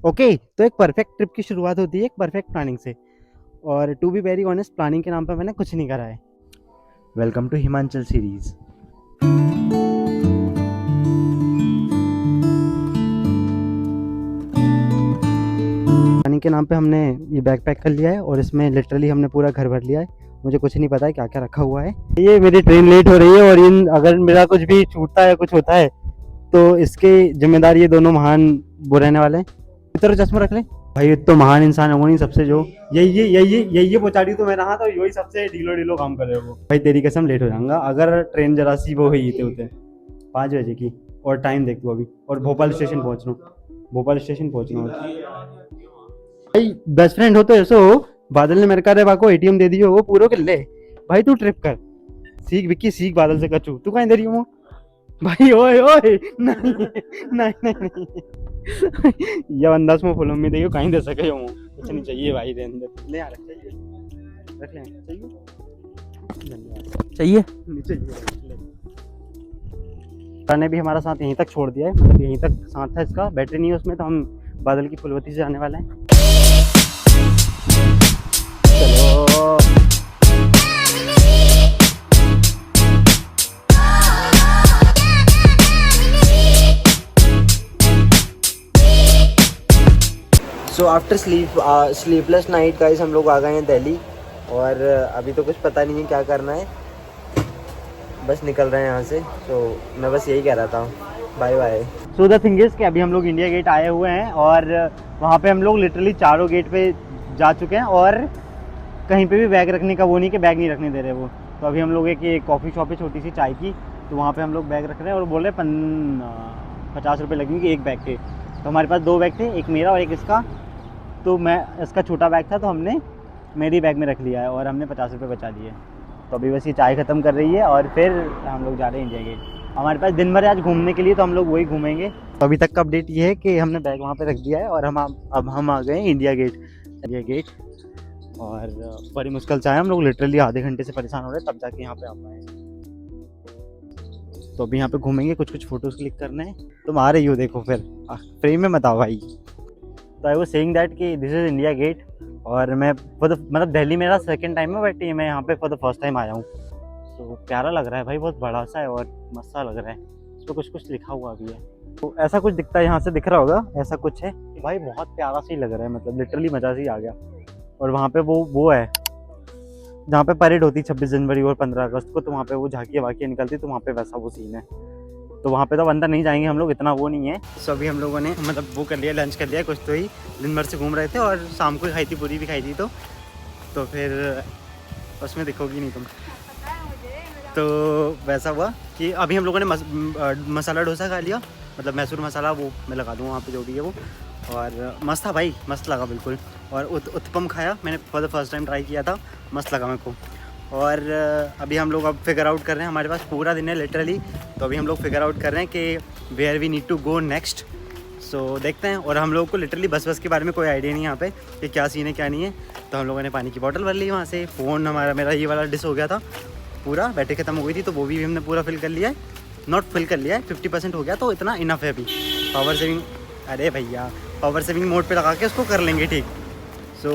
Okay, तो एक perfect trip की शुरुआत होती है एक परफेक्ट प्लानिंग से। और to be very honest, planning के नाम पे मैंने कुछ नहीं करा है। Welcome to Himachal series. Planning के नाम पे हमने ये बैग पैक कर लिया है और इसमें लिटरली हमने पूरा घर भर लिया है। मुझे कुछ नहीं पता है क्या क्या रखा हुआ है। ये मेरी ट्रेन लेट हो रही है और इन अगर मेरा कुछ भी छूटता है कुछ होता है तो इसके जिम्मेदार ये दोनों महान वो रहने वाले हैं। इधर चश्मा रख ले भाई, तो महान इंसान होंगे नहीं सबसे जो यही पहुंचाड़ी तो मैं रहा तो यही सबसे ढीलो ढीलो काम कर रहे हो भाई। तेरी कसम लेट हो जाऊंगा अगर ट्रेन जरा सी वो हुई थे होते 5 बजे की। और टाइम देख तू अभी, और भोपाल स्टेशन पहुंच रहा हूँ। भोपाल स्टेशन पहुंचना भाई। बेस्ट फ्रेंड हो तो ऐसे हो। बादल ने मेरे का को एटीएम दे दियो वो पूरा कर ले भाई। तू ट्रिप कर, सीख विक्की सीख बादल से कचू। तू कहीं दे रही हूँ भाई। ओए ओए नहीं नहीं नहीं, नहीं। ये बंदा उसमें फुल में देखियो कहीं दे सके हूँ। कुछ नहीं चाहिए भाई, रहने दे। ले यार चाहिए, रख ले। चाहिए चाहिए नहीं चाहिए। ने भी हमारा साथ यहीं तक छोड़ दिया है, मतलब यहीं तक साथ था इसका। बैटरी नहीं है उसमें, तो हम बादल की फुलवती से जाने वाले हैं। चलो so after sleepless night guys हम लोग आ गए हैं दिल्ली। और अभी तो कुछ पता नहीं है क्या करना है, बस निकल रहे हैं यहाँ से। तो मैं बस यही कह रहा था, bye bye. So the thing is कि अभी हम लोग इंडिया गेट आए हुए हैं और वहाँ पे हम लोग लिटरली चारों गेट पे जा चुके हैं और कहीं पे भी बैग रखने का वो नहीं कि बैग नहीं रखने दे रहे वो। तो अभी हम लोग एक कॉफ़ी शॉप है छोटी सी चाय की, तो वहाँ पे हम लोग बैग रख रहे हैं और बोल रहे 50 रुपये लगेंगे एक बैग के। तो हमारे पास 2 बैग थे, एक मेरा और एक इसका। तो मैं इसका छोटा बैग था तो हमने मेरी बैग में रख लिया है और हमने 50 रुपये बचा दिए। तो अभी बस ये चाय ख़त्म कर रही है और फिर हम लोग जा रहे हैं इंडिया गेट। हमारे पास दिन भर है आज घूमने के लिए, तो हम लोग वही घूमेंगे। तो अभी तक का अपडेट ये है कि हमने बैग वहाँ पे रख दिया है और अब हम आ गए इंडिया गेट। और बड़ी मुश्किल से आए हम लोग, लिटरली आधे घंटे से परेशान हो रहे हैं तब जाके यहाँ पे आ पाए। तो अभी यहाँ पे घूमेंगे, कुछ फ़ोटोज़ क्लिक करने हैं। तुम आ रही हो देखो फिर फ्रेम में मत आओ भाई। तो आई वाज सेइंग दैट कि दिस इज़ इंडिया गेट। और मैं मतलब दिल्ली मेरा सेकंड टाइम है, बट मैं यहाँ पे फॉर द फर्स्ट टाइम आया हूँ। तो प्यारा लग रहा है भाई, बहुत बड़ा सा है और मस्त सा लग रहा है। इस पर कुछ लिखा हुआ भी है, तो ऐसा कुछ दिखता है, यहाँ से दिख रहा होगा ऐसा कुछ है कि भाई बहुत प्यारा सा ही लग रहा है, मतलब लिटरली मज़ा से ही आ गया। और वहाँ पे वो है जहाँ पे परेड होती है 26 जनवरी और 15 अगस्त को, तो वहाँ पे वो झांकियाँ वाकियाँ निकलती, तो वहाँ पे वैसा वो सीन है। तो वहाँ पे तो अंदर नहीं जाएंगे हम लोग, इतना वो नहीं है। सो अभी हम लोगों ने मतलब वो कर लिया, लंच कर लिया कुछ, तो ही दिन भर से घूम रहे थे और शाम को ही खाई थी, पूरी भी खाई थी। तो फिर उसमें दिखोगी नहीं तुम। तो वैसा हुआ कि अभी हम लोगों ने मसाला डोसा खा लिया, मतलब मैसूर मसाला, वो मैं लगा दूँगा वहाँ पे जो भी है वो। और मस्त था भाई, मस्त लगा बिल्कुल। और उत्पम खाया मैंने, for the first time try किया था, मस्त लगा मेरे को। और अभी हम लोग अब फिगर आउट कर रहे हैं, हमारे पास पूरा दिन है लिटरली। तो अभी हम लोग फिगर आउट कर रहे हैं कि where we need to go next. So देखते हैं। और हम लोगों को लिटरली बस के बारे में कोई आइडिया नहीं यहाँ पे कि क्या सीन है क्या नहीं है। तो हम लोगों ने पानी की बोतल भर ली वहाँ से। फ़ोन मेरा ये वाला डिस हो गया था पूरा, बैटरी ख़त्म हो गई थी, तो वो भी हमने पूरा फिल कर लिया है। नॉट फिल कर लिया है, 50% हो गया, तो इतना इनफ है अभी। पावर सेविंग, अरे भैया पावर सेविंग मोड पे लगा के उसको कर लेंगे ठीक। सो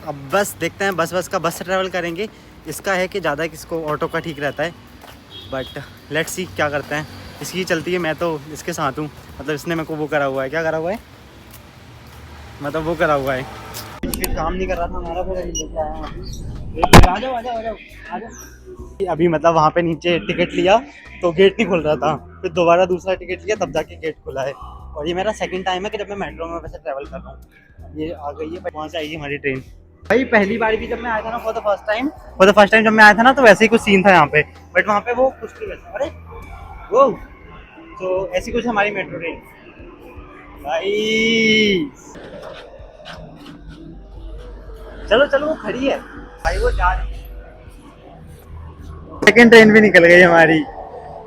अब बस देखते हैं, बस से ट्रैवल करेंगे। इसका है कि ज़्यादा किसको ऑटो का ठीक रहता है, बट लेट्स सी क्या करते हैं। इसकी चलती है, मैं तो इसके साथ हूँ, मतलब इसने मेरे को वो करा हुआ है। क्या करा हुआ है, मतलब वो करा हुआ है, फिर काम नहीं कर रहा था हमारा, फिर लेके आया हूँ। आ जाओ। अभी मतलब वहाँ पे नीचे टिकट लिया तो गेट नहीं खुल रहा था, फिर दोबारा दूसरा टिकट लिया तब जाके गेट खुला है। और ये मेरा सेकंड टाइम है कि जब मैं मेट्रो में वैसे ट्रैवल कर रहा हूँ। ये आ गई है, वहाँ से आएगी हमारी ट्रेन। भाई पहली बार भी जब मैं आया था ना, फॉर द फर्स्ट टाइम जब मैं आया था ना, तो वैसे ही कुछ सीन था यहाँ पे, बट वहाँ पे वो कुछ नहीं वैसा। अरे वो तो ऐसी कुछ हमारी मेट्रो ट्रेन भाई। चलो वो खड़ी है भाई, वो जा रही है। सेकंड ट्रेन भी निकल गई हमारी।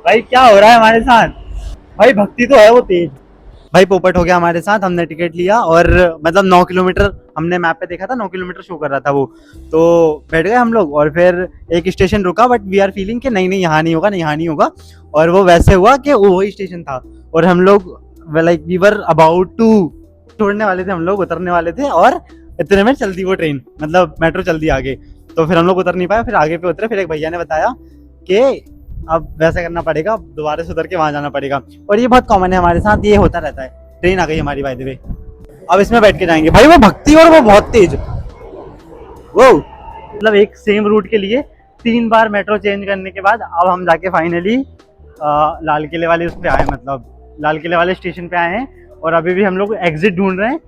भाई क्या हो रहा है हमारे साथ, भाई भक्ति तो है वो तेज। भाई पोपट हो गया हमारे साथ, हमने टिकट लिया और मतलब 9 किलोमीटर हमने मैप पे देखा था, 9 किलोमीटर शो कर रहा था वो। तो बैठ गए हम लोग और फिर एक स्टेशन रुका, बट वी आर फीलिंग कि नहीं यहाँ नहीं होगा। और वो वैसे हुआ कि वही स्टेशन था और हम लोग like we were about to छोड़ने वाले थे हम लोग, उतरने वाले थे और इतने में चलती वो ट्रेन, मतलब मेट्रो चल दी आगे। तो फिर हम लोग उतर नहीं पाए, फिर आगे पे उतरे। फिर एक भैया ने बताया कि अब वैसा करना पड़ेगा, दोबारा से उतर के वहां जाना पड़ेगा। और ये बहुत कॉमन है हमारे साथ, ये होता रहता है। ट्रेन आ गई हमारी बाय द वे, अब इसमें बैठ के जाएंगे। भाई वो भक्ति और वो बहुत तेज, वो मतलब एक सेम रूट के लिए 3 बार मेट्रो चेंज करने के बाद अब हम जाके फाइनली लाल किले वाले उस पे आए, मतलब लाल किले वाले स्टेशन पे आए हैं। और अभी भी हम लोग एग्जिट ढूंढ रहे हैं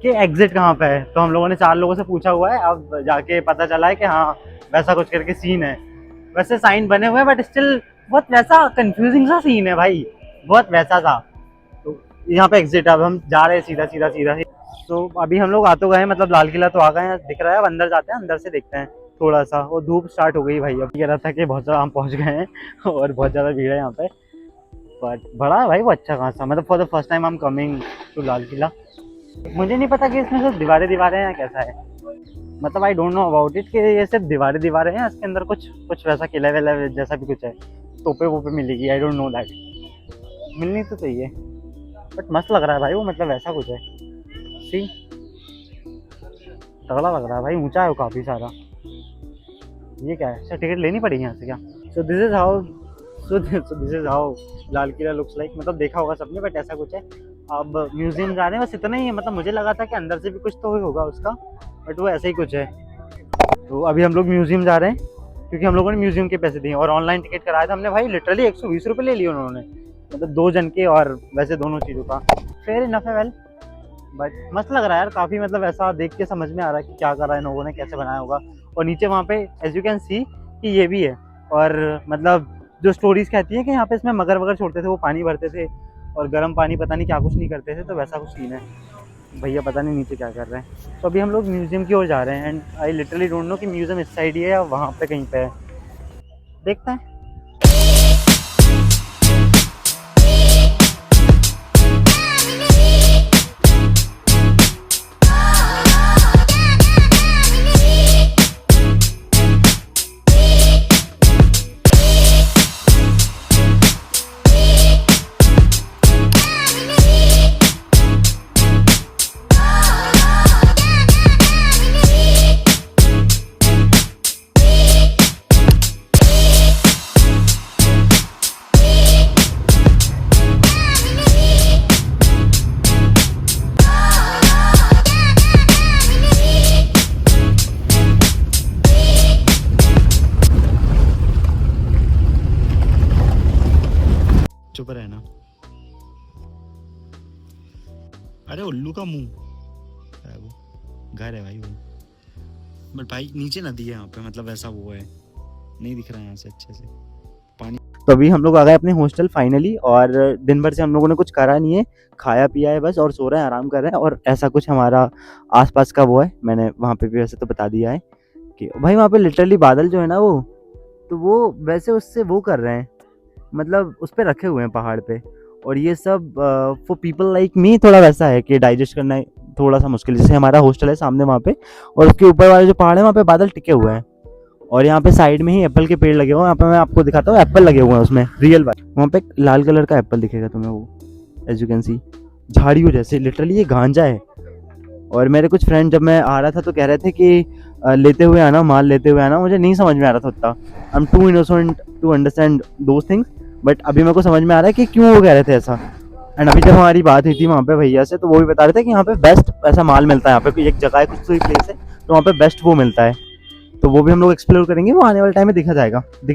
कि एग्जिट कहाँ पे है। तो हम लोगों ने 4 लोगों से पूछा हुआ है, अब जाके पता चला है कि हाँ वैसा कुछ करके सीन है। वैसे साइन बने हुए हैं बट स्टिल बहुत वैसा कंफ्यूजिंग सा सीन है भाई, बहुत वैसा था। तो यहाँ पे एग्जिट, अब हम जा रहे हैं सीधा सीधा सीधा। तो अभी हम लोग आ तो गए, मतलब लाल किला तो आ गए हैं, दिख रहा है। अब अंदर जाते हैं, अंदर से देखते हैं थोड़ा सा। वो धूप स्टार्ट हो गई भाई, अब कह रहा था कि बहुत ज़्यादा हम पहुँच गए हैं और बहुत ज़्यादा भीड़ है यहाँ पे। बट बड़ा है भाई वो, अच्छा खासा, मतलब for the first time I am coming to Lal Qila. मुझे नहीं पता कि इसमें सिर्फ दीवारें दीवारें हैं या कैसा है, मतलब I don't know about it कि ये सिर्फ दीवारें दीवारें हैं, इसके अंदर कुछ कुछ वैसा किला विला जैसा भी कुछ है, तोपे वोपे मिलेगी, आई डोंट नो दैट। मिलनी तो चाहिए, बट मस्त लग रहा है भाई वो, मतलब वैसा कुछ है। सी तगड़ा लग रहा है भाई, ऊंचा है वो काफ़ी सारा। ये क्या है, अच्छा टिकट लेनी पड़ेगी यहाँ से क्या? So this is how Lal Qila looks like, मतलब देखा होगा सबने, बट ऐसा कुछ है। अब म्यूजियम जा रहे हैं, बस इतना ही है। मतलब मुझे लगा था कि अंदर से भी कुछ तो होगा उसका, बट वो ऐसा ही कुछ है। तो अभी हम लोग म्यूजियम जा रहे हैं, क्योंकि हम लोगों ने म्यूजियम के पैसे दिए और ऑनलाइन टिकट कराया था हमने भाई, लिटरली 120 रुपये ले लिए उन्होंने, मतलब 2 जन के और वैसे दोनों चीज़ों का। फेयर इनफ है वेल, बट मस्त लग रहा है यार काफ़ी, मतलब ऐसा देख के समझ में आ रहा है कि क्या कर रहा है इन लोगों ने, कैसे बनाया होगा। और नीचे वहाँ पे एज यू कैन सी कि ये भी है, और मतलब जो स्टोरीज कहती है कि यहाँ पे इसमें मगर वगर छोड़ते थे, वो पानी भरते थे और गर्म पानी पता नहीं क्या कुछ नहीं करते थे, तो वैसा कुछ सीन है। भैया पता नहीं नीचे क्या कर रहे हैं। तो अभी हम लोग म्यूजियम की ओर जा रहे हैं, and I literally don't know कि म्यूजियम इस साइड ही है या वहाँ पे कहीं पे है, देखते हैं। चुप रहना, अरे उल्लू का मुंह है वो, घर है भाई वो, बट भाई नीचे नदी है यहाँ पे, मतलब ऐसा वो है, नहीं दिख रहा है यहाँ से अच्छे से पानी। तो अभी हम लोग आ गए अपने हॉस्टल फाइनली, और दिन भर से हम लोगों ने कुछ करा नहीं है, खाया पिया है बस, और सो रहे हैं, आराम कर रहे हैं। और ऐसा कुछ हमारा आसपास का वो है, मैंने वहाँ पे भी वैसे तो बता दिया है कि भाई वहाँ पे लिटरली बादल जो है ना वो, तो वो वैसे उससे वो कर रहे हैं, मतलब उस पर रखे हुए हैं पहाड़ पे। और ये सब फॉर पीपल लाइक मी थोड़ा वैसा है कि डाइजेस्ट करना थोड़ा सा मुश्किल। जैसे हमारा हॉस्टल है सामने वहाँ पे, और उसके ऊपर वाले जो पहाड़ है वहाँ पे बादल टिके हुए हैं, और यहाँ पे साइड में ही एप्पल के पेड़ लगे हुए हैं। यहाँ पे मैं आपको दिखाता हूँ, एप्पल लगे हुए हैं उसमें रियल वाले। वहाँ पे लाल कलर का एप्पल दिखेगा तुम्हें, वो एज यू कैन सी झाड़ियों जैसे, लिटरली ये गांजा है। और मेरे कुछ फ्रेंड जब मैं आ रहा था तो कह रहे थे कि लेते हुए आना, माल लेते हुए आना। मुझे नहीं समझ में आ रहा था उतना, I am too innocent to understand those things, but अभी मेरे को समझ में आ रहा है कि क्यों वो कह रहे थे ऐसा। एंड अभी जब हमारी बात हुई थी वहाँ पे भैया से, तो वो भी बता रहे थे कि यहाँ पे बेस्ट ऐसा माल मिलता है, यहाँ पे कोई एक जगह है, कुछ तो प्लेस है, तो वहाँ पे बेस्ट वो मिलता है। तो वो भी हम लोग एक्सप्लोर करेंगे, वो आने वाले टाइम में दिख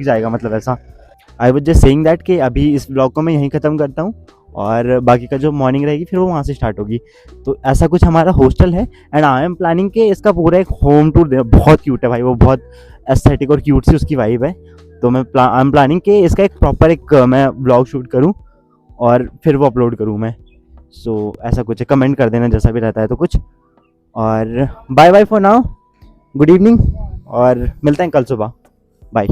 जाएगा मतलब ऐसा। I was just saying that कि अभी इस ब्लॉग को मैं यहीं ख़त्म करता हूँ, और बाकी का जो मॉर्निंग रहेगी फिर वो वहाँ से स्टार्ट होगी। तो ऐसा कुछ हमारा हॉस्टल है, एंड आई एम प्लानिंग कि इसका पूरा एक होम टूर दे। बहुत क्यूट है भाई वो, बहुत एस्थेटिक और क्यूट सी उसकी वाइब है। तो आई एम प्लानिंग कि इसका एक प्रॉपर एक मैं ब्लॉग शूट करूँ और फिर वो अपलोड करूँ मैं। सो ऐसा कुछ है, कमेंट कर देना जैसा भी रहता है तो कुछ। और bye bye for now, good evening, और मिलते हैं कल सुबह, बाय।